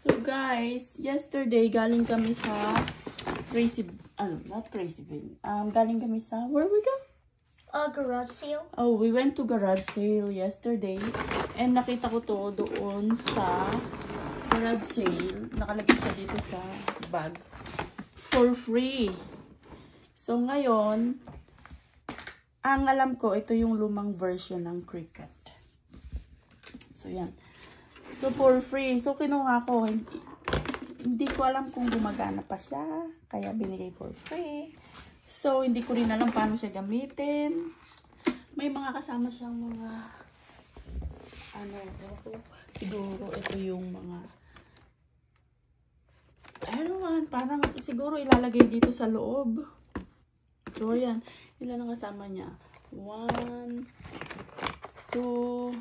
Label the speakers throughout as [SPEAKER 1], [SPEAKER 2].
[SPEAKER 1] So guys, yesterday galing kami sa not Crazyville. Galing kami sa, where we go?
[SPEAKER 2] Garage sale.
[SPEAKER 1] Oh, we went to garage sale yesterday. And nakita ko to doon sa garage sale. Nakalagay siya dito sa bag. For free. So ngayon, ang alam ko, ito yung lumang version ng Cricut. So yan. So, for free. So, kinuha ko. Hindi ko alam kung gumagana pa siya. Kaya binigay for free. So, hindi ko rin alam paano siya gamitin. May mga kasama siyang mga siguro ito yung mga parang siguro ilalagay dito sa loob. So, ayan. Ilan ang kasama niya? 1, 2,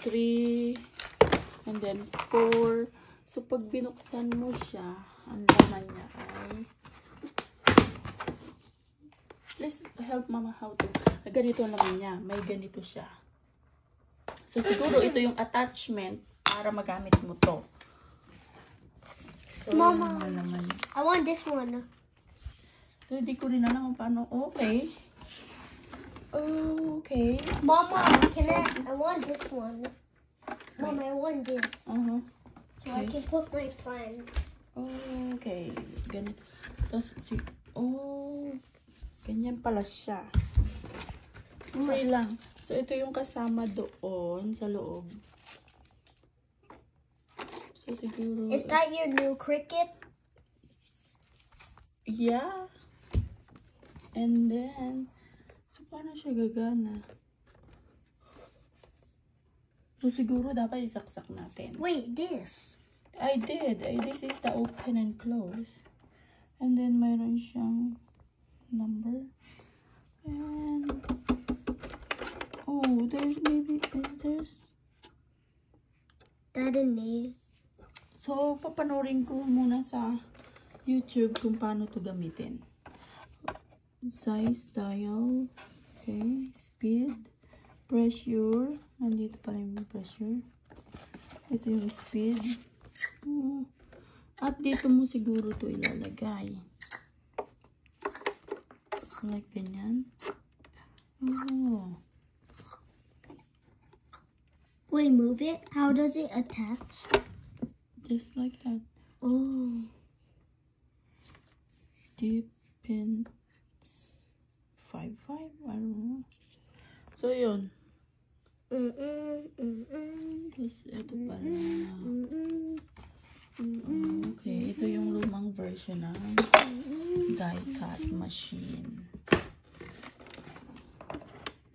[SPEAKER 1] 3, and then 4. So, pag binuksan mo siya, ang laman niya ay, please help mama how to, ganito ang laman niya, may ganito siya. So, siguro ito yung attachment para magamit mo to. So,
[SPEAKER 2] Mama, I want this one.
[SPEAKER 1] So, hindi ko rin alam kung paano, okay. Okay.
[SPEAKER 2] Mama, I want this one. Mama, I want this. So I can put my plant.
[SPEAKER 1] Okay. Ganito. Tapos, ganyan pala siya. Okay lang. So, ito yung kasama doon sa loob. So, siguro...
[SPEAKER 2] Is that your new Cricut?
[SPEAKER 1] Yeah. And then... paano siya gagana? So, siguro dapat isaksak natin.
[SPEAKER 2] Wait, this.
[SPEAKER 1] I did. This is the open and close. And then, mayroon siyang number. And, there's
[SPEAKER 2] That in me.
[SPEAKER 1] So, papanoorin ko muna sa YouTube kung paano to gamitin. Size, dial, okay, speed, pressure, nandito pa rin yung pressure, ito yung speed, at dito mo siguro to ilalagay, like ganyan.
[SPEAKER 2] Wait, move it? How does it attach?
[SPEAKER 1] Just like that. Deep in 5.5, I don't know. So, yun. Tapos, ito pala. Okay, ito yung lumang version ng die-cut machine.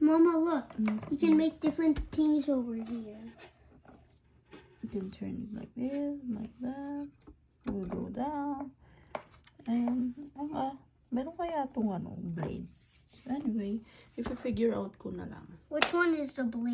[SPEAKER 2] Mama, look. You can make different things over here.
[SPEAKER 1] You can turn it like this, like that. We'll go down. And, meron kaya itong blade. Anyway, if you figure out ko na lang.
[SPEAKER 2] Which one is the blade?